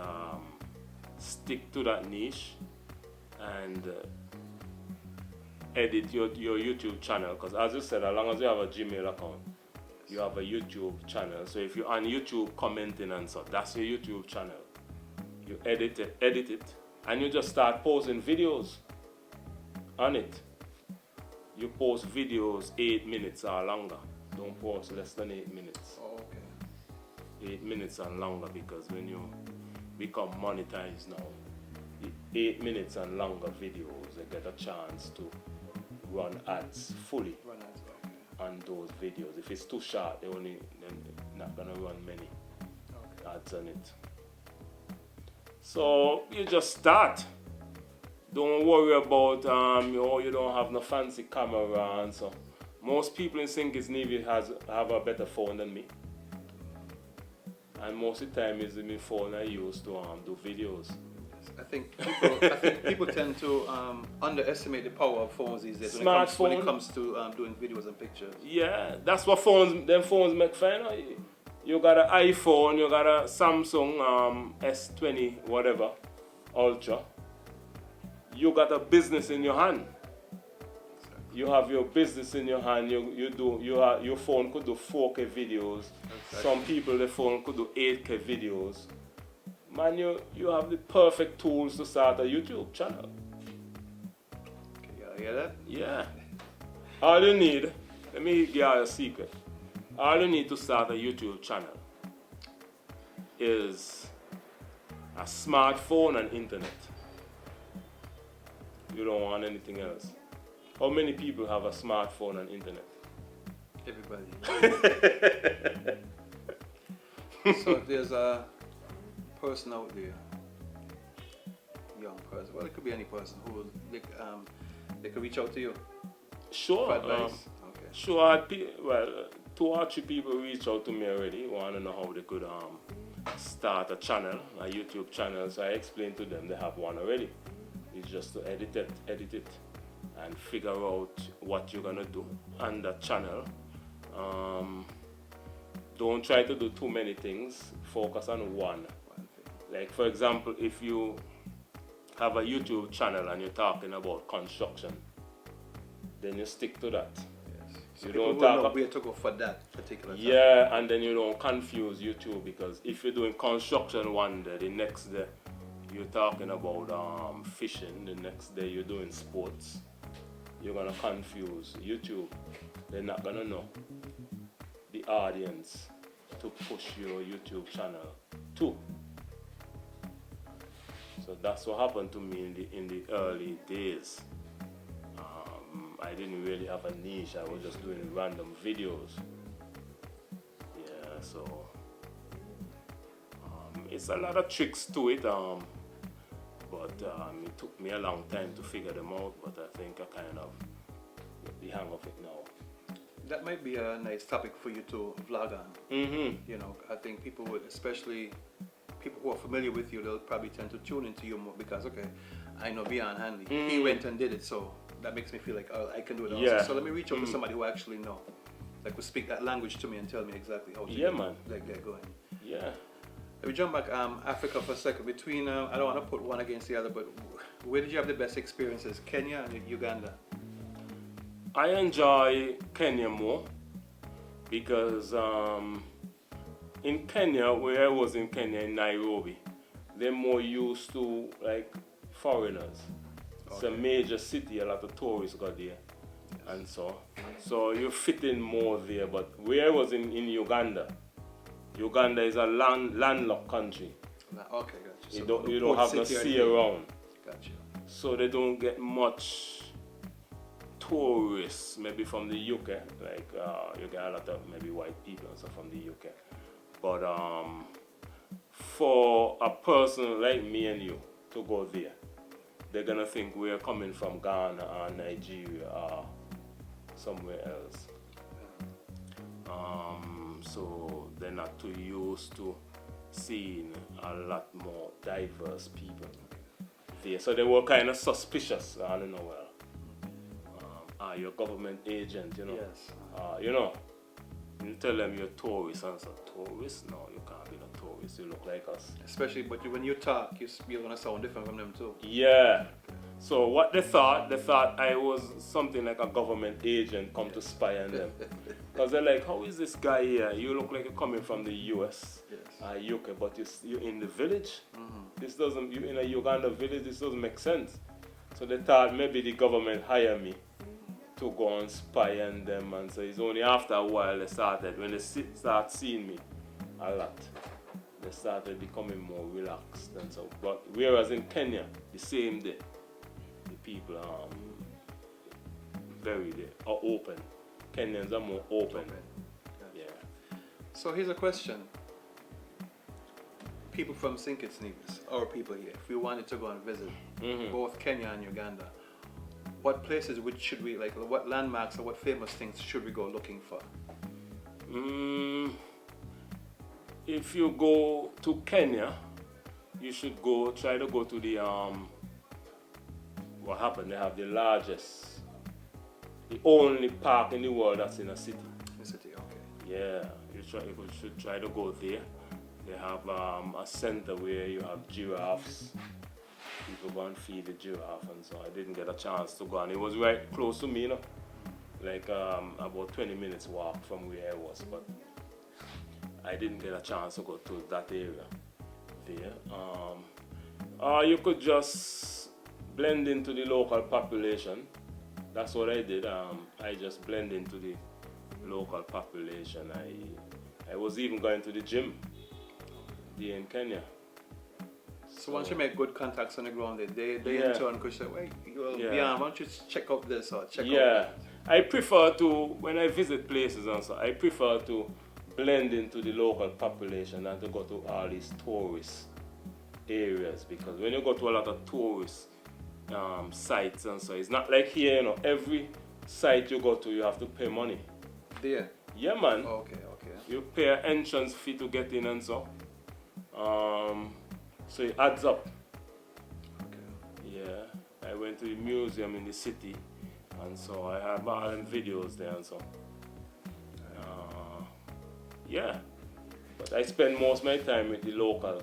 stick to that niche and edit your YouTube channel, because as you said, as long as you have a Gmail account, you have a YouTube channel. So if you're on YouTube commenting and so, that's your YouTube channel. You edit it, and you just start posting videos on it. You post videos 8 minutes or longer. Don't post less than 8 minutes.
Oh, okay.
8 minutes and longer, because when you become monetized now, 8 minutes and longer videos, they get a chance to run ads fully on those videos. If it's too short, they're not gonna run many ads on it. So you just start. Don't worry about you don't have no fancy camera and so. Most people in St. Kitts Nevis have a better phone than me. And most of the time is my phone I use to do videos.
I think people tend to underestimate the power of phones these days when it comes to doing videos and pictures.
Yeah, that's what them phones make fun. You got an iPhone, you got a Samsung S20 whatever Ultra. You got a business in your hand. You have your business in your hand. Your phone could do 4K videos. Exactly. Some people, their phone could do 8K videos. Man, you have the perfect tools to start a YouTube channel.
Okay, you hear that?
Yeah. All you need, let me give you a secret. All you need to start a YouTube channel is a smartphone and internet. You don't want anything else. How many people have a smartphone and internet?
Everybody. So if there's a person out there, young person, well, it could be any person who they could reach out to you.
Sure.
For advice. Okay.
Sure. Well, 2 or 3 people reached out to me already. Want to know how they could start a channel, a YouTube channel. So I explained to them they have one already. It's just to edit it, and figure out what you're gonna do on that channel. Don't try to do too many things. Focus on one thing. Like for example, if you have a YouTube channel and you're talking about construction, then you stick to that.
Yes. So
you
don't
don't
know where to go for that particular time.
Yeah, and then you don't confuse YouTube, because if you're doing construction one day, the next day you're talking about fishing, the next day you're doing sports, you're gonna confuse YouTube. They're not gonna know the audience to push your YouTube channel to. So that's what happened to me in the early days. I didn't really have a niche. I was just doing random videos. Yeah, so it's a lot of tricks to it. But it took me a long time to figure them out, but I think I kind of get the hang of it now.
That might be a nice topic for you to vlog on.
Mm-hmm.
You know, I think people would, especially people who are familiar with you, they'll probably tend to tune into you more because, okay, I know Bjorn Hanley. He went and did it, so that makes me feel like, oh, I can do it also.
Yeah.
So let me reach out to somebody who actually know, like will speak that language to me and tell me exactly how to get going.
Yeah.
Let me jump back Africa for a second. Between, I don't want to put one against the other, but where did you have the best experiences, Kenya and Uganda?
I enjoy Kenya more because in Kenya, where I was in Kenya, in Nairobi, they're more used to like foreigners. Okay. It's a major city, a lot of tourists got there. Yes. And so you fit in more there. But where I was in Uganda, Uganda is a landlocked country.
Okay, gotcha.
You don't have no sea around.
Gotcha.
So they don't get much tourists, maybe from the UK, like you get a lot of maybe white people and stuff from the UK. But for a person like me and you to go there, they're gonna think we're coming from Ghana or Nigeria or somewhere else. So they're not too used to seeing a lot more diverse people there. So they were kind of suspicious. I don't know, well, you're a government agent, you know.
Yes.
You know, you tell them you're a tourist, and so tourist? No, you can't be a tourist. You look like us.
Especially, but when you talk, you're gonna sound different from them too.
Yeah. So what they thought I was something like a government agent come to spy on them. Because they're like, how is this guy here? You look like you're coming from the US, UK, but you're in the village. This doesn't, you're in a Uganda village, this doesn't make sense. So they thought maybe the government hired me to go and spy on them. And so it's only after a while they started, when they start seeing me a lot, they started becoming more relaxed and so. But whereas in Kenya, the same day, the people are are open. Kenyans are more open. Yeah.
So here's a question. People from St. Kitts Nevis, our people here, if we wanted to go and visit both Kenya and Uganda, what places should we, like, what landmarks or what famous things should we go looking for?
If you go to Kenya, you should try to go to the, what happened, they have the only park in the world that's in a city.
In a city, okay.
Yeah, you should try to go there. They have a center where you have giraffes. People go and feed the giraffe, and so I didn't get a chance to go. And it was right close to me, you know, like about 20 minutes walk from where I was, but I didn't get a chance to go to that area there. Or you could just blend into the local population. That's what I did. I just blend into the local population. I was even going to the gym there in Kenya.
So once you make good contacts on the ground, they in turn could say, wait, Bjorn, why don't you check out this or check out that?
I prefer to, when I visit places and so, I prefer to blend into the local population than to go to all these tourist areas, because when you go to a lot of tourist sites and so, it's not like here, you know, every site you go to you have to pay money.
There?
Yeah, man.
Okay.
You pay an entrance fee to get in and so. So it adds up.
Okay.
Yeah, I went to the museum in the city, and so I have all them videos there and so. Yeah, but I spend most of my time with the local,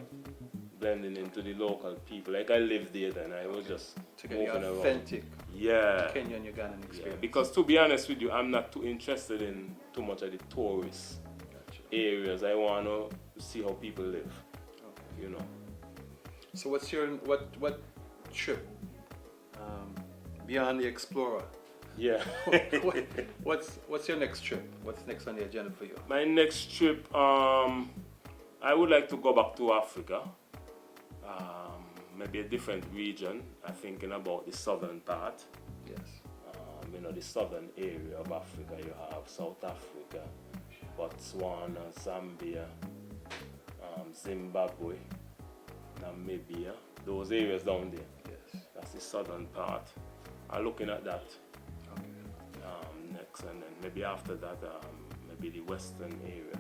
blending into the local people. Like I lived there then, I was just
to get the authentic Kenya and Ugandan experience.
Yeah, because to be honest with you, I'm not too interested in too much of the tourist areas. I want to see how people live. Okay. You know.
So what's your what trip beyond the Explorer?
Yeah.
what's your next trip? What's next on the agenda for you?
My next trip, I would like to go back to Africa. Maybe a different region. I'm thinking about the southern part.
Yes.
You know, the southern area of Africa. You have South Africa, Botswana, Zambia, Zimbabwe, Namibia. Those areas down there.
Yes.
That's the southern part. I'm looking at that. Next, and then maybe after that, maybe the western area.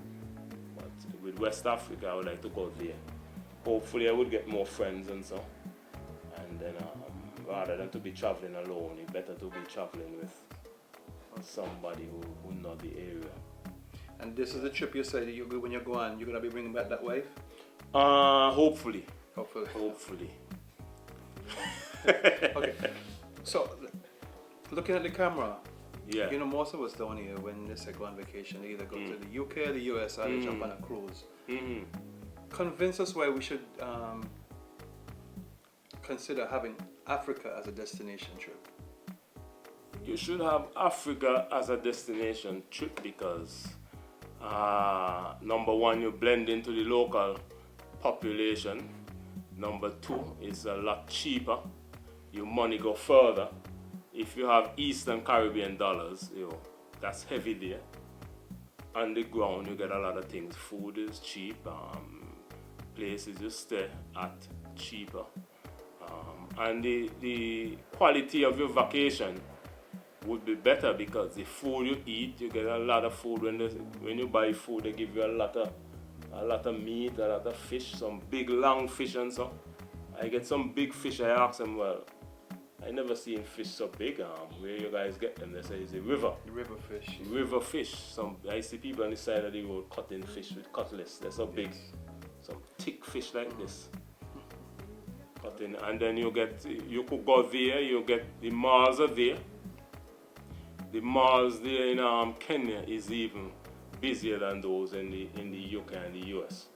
But with West Africa, I would like to go there. Hopefully, I would get more friends and so. And then, rather than to be traveling alone, it's better to be traveling with somebody who knows the area.
And this is the trip you said when you go on, you're gonna be bringing back that wife?
Hopefully.
Okay. So, looking at the camera.
Yeah.
You know, most of us down here, when they say go on vacation, they either go to the UK or the US or they jump on a cruise. Convince us why we should consider having Africa as a destination trip.
You should have Africa as a destination trip because number one, you blend into the local population. Number two, it's a lot cheaper. Your money go further. if you have Eastern Caribbean dollars, that's heavy there. On the ground, you get a lot of things. Food is cheap. Places you stay at cheaper. And the quality of your vacation would be better because the food you eat, you get a lot of food. When you buy food, they give you a lot of meat, a lot of fish, some big long fish and so. I get some big fish. I ask them, well, I never seen fish so big. Where you guys get them? They say it's a river.
River fish.
River fish. I see people on the side of the road cutting fish with cutlass. They're so big. Some thick fish like this. Cutting, and then you could go there. You get the malls are there. The malls there in Kenya is even busier than those in the UK and the US.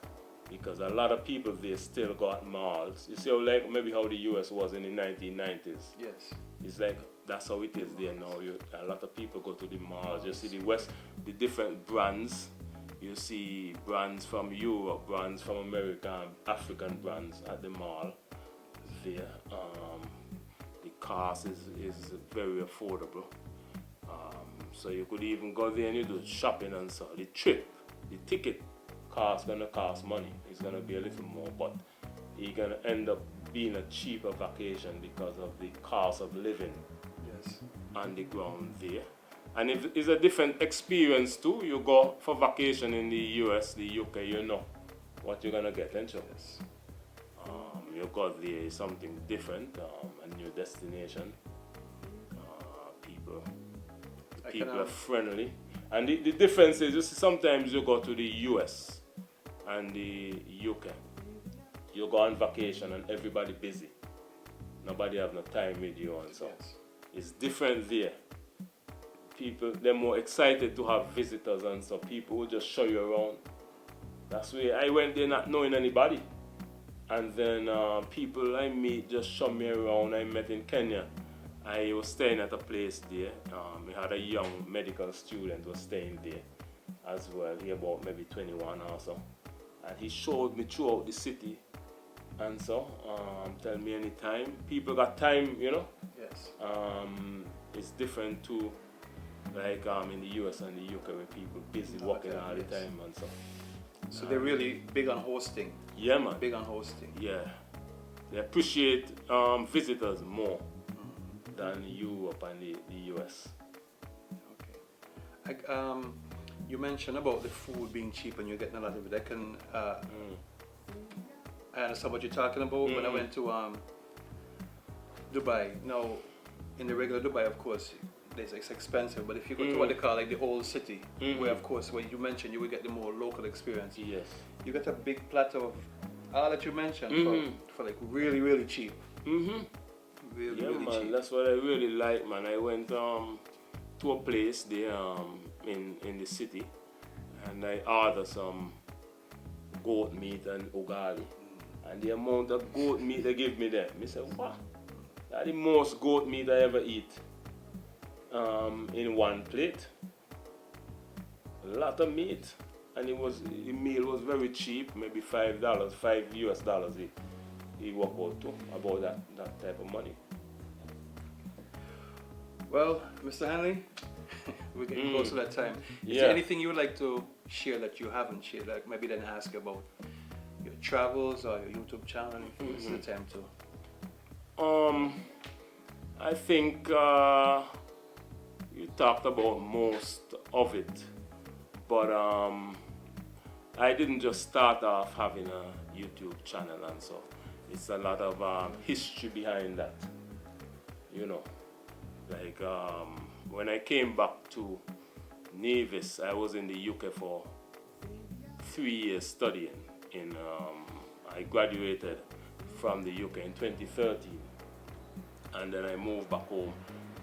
Because a lot of people there still got malls. You see how the US was in the 1990s.
Yes.
It's like that's how it is there now. A lot of people go to the malls. You see the different brands. You see brands from Europe, brands from America, African brands at the mall there. The cost is very affordable. So you could even go there and you do shopping and so. The ticket gonna cost money. It's gonna be a little more, but you're gonna end up being a cheaper vacation because of the cost of living on the ground there. And it's a different experience too. You go for vacation in the US, the UK, you know what you're gonna get, ain't you?
Yes.
You go there is something different, a new destination. People are friendly. And the difference is just sometimes you go to the US and the UK. You go on vacation and everybody busy. Nobody have no time with you and so.
Yes.
It's different there. People, they're more excited to have visitors and so. People will just show you around. That's why I went there not knowing anybody. And then people I meet just show me around. I met in Kenya. I was staying at a place there. We had a young medical student was staying there as well. He about maybe 21 or so. And he showed me throughout the city. And so, tell me anytime. People got time, you know.
Yes.
It's different too, like in the US and the UK where people busy working all the time and so.
So they're really big on hosting.
Yeah, man.
Big on hosting.
Yeah. They appreciate visitors more than Europe and the US.
Okay. You mentioned about the food being cheap and you're getting a lot of it. I understand what you're talking about. When I went to Dubai, now in the regular Dubai, of course, it's expensive. But if you go to what they call like the old city, where of course, where you mentioned you will get the more local experience.
Yes.
You get a big platter of all that you mentioned for like really, really cheap.
Mm-hmm.
Really,
yeah,
really
man,
cheap.
that's what I really like, man. I went to a place there in the city, and I ordered some goat meat and ugali. And the amount of goat meat they give me there, I said, what? That's the most goat meat I ever eat in one plate. A lot of meat. And the meal was very cheap, maybe $5, $5 US. He worked out too, about that type of money.
Well, Mr. Hanley, we're getting close to that time. Is
Yeah.
there anything you would like to share that you haven't shared? Like maybe then ask you about your travels or your YouTube channel. This is the time to.
I think you talked about most of it, but I didn't just start off having a YouTube channel and so. It's a lot of history behind that, you know. Like when I came back to Nevis, I was in the UK for 3 years studying. I graduated from the UK in 2013, and then I moved back home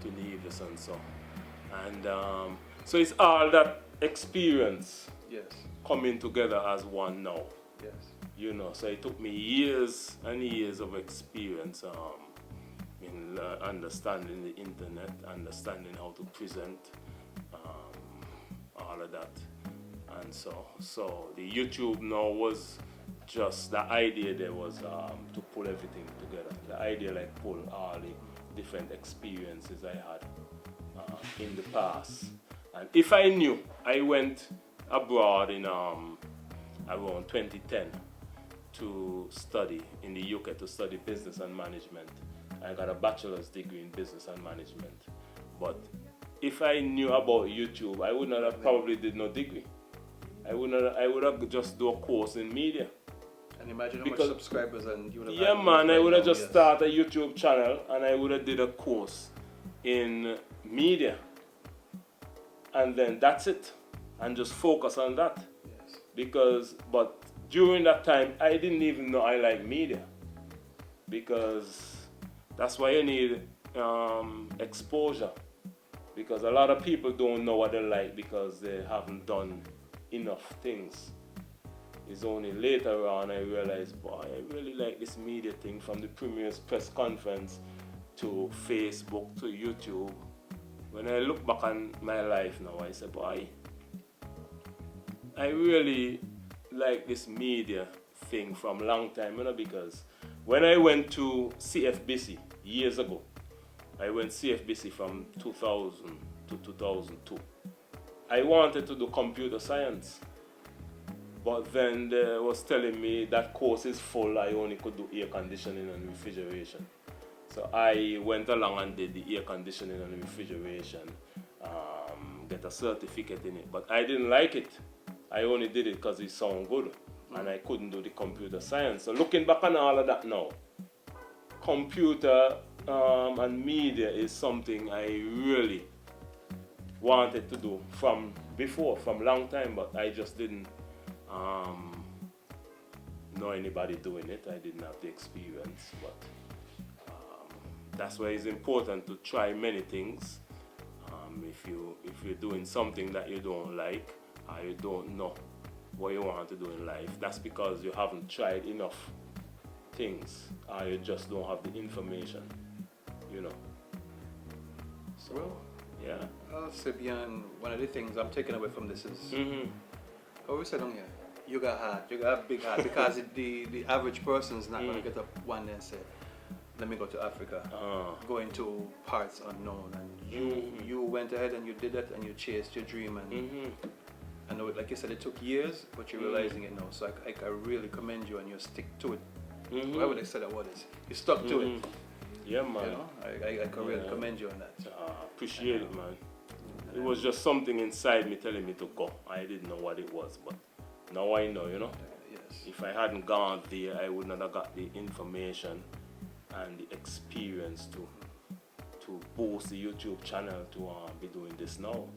to Nevis and so. And so it's all that experience coming together as one now.
Yes.
You know, so it took me years and years of experience in understanding the internet, understanding how to present, all of that. And so the YouTube now was just the idea there was to pull everything together. The idea like pull all the different experiences I had in the past. And if I knew, I went abroad in around 2010 to study in the UK, to study business and management. I got a bachelor's degree in business and management. But if I knew about YouTube, I would not have probably did no degree. I would have just do a course in media.
And imagine how much subscribers and you would have.
Yeah, man, I would have just started a YouTube channel and I would have did a course in media. And then that's it. And just focus on that.
Yes.
But during that time, I didn't even know I like media. Because that's why you need exposure. Because a lot of people don't know what they like because they haven't done enough things. It's only later on I realized, boy, I really like this media thing, from the Premier's press conference to Facebook to YouTube. When I look back on my life now, I say, boy, I really like this media thing from a long time, because when I went to CFBC years ago, I went CFBC from 2000 to 2002. I wanted to do computer science, but then they was telling me that course is full, I only could do air conditioning and refrigeration. So I went along and did the air conditioning and refrigeration, get a certificate in it, but I didn't like it. I only did it because it sounded good, and I couldn't do the computer science. So looking back on all of that now, computer and media is something I really wanted to do from before, from a long time, but I just didn't know anybody doing it. I didn't have the experience, but that's why it's important to try many things. If you're doing something that you don't like, or you don't know what you want to do in life, that's because you haven't tried enough things, or you just don't have the information, So,
well,
yeah.
I'll say, Bjorn, one of the things I'm taking away from this is, how we said on here, you got heart, you got a big heart, because the average person is not going to get up one day and say, let me go to Africa, go into parts unknown, and you went ahead and you did it, and you chased your dream, and I know, like you said, it took years, but you're realizing it now. So I really commend you, and you stick to it. Why would I say that word is? You stuck to it.
Yeah, man.
I can really commend you on that.
Appreciate it, man. It was just something inside me telling me to go. I didn't know what it was, but now I know,
Yes.
If I hadn't gone there, I would not have got the information and the experience to boost the YouTube channel to be doing this now.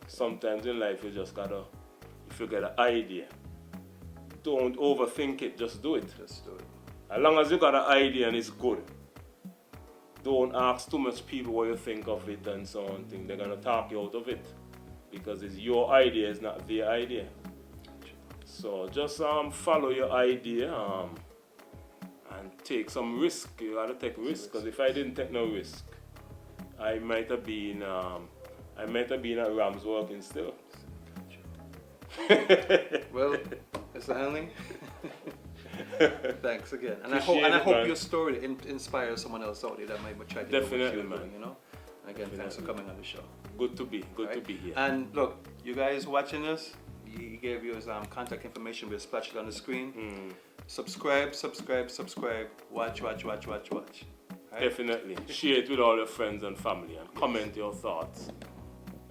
Sometimes in life you just gotta, if you get an idea, don't overthink it, just do it.
Just do it.
As long as you got an idea and it's good, don't ask too much people what you think of it and so on. They're gonna talk you out of it because it's your idea, it's not their idea. So just follow your idea and take some risk. You gotta take risk, because if I didn't take no risk, I might have been at Rams working still.
Well, Mr. Hanley, thanks again. And I
Appreciate
hope your story inspires someone else out there that might try to do what
Definitely,
you're
man.
doing, Again, thanks for coming on the show.
Good to be here.
And look, you guys watching us, he gave you his contact information. We'll splash it on the screen. Subscribe. Watch. Right?
Definitely. Share it with all your friends and family, and comment your thoughts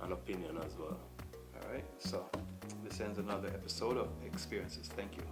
and opinion as well.
All right. So this ends another episode of Experiences. Thank you.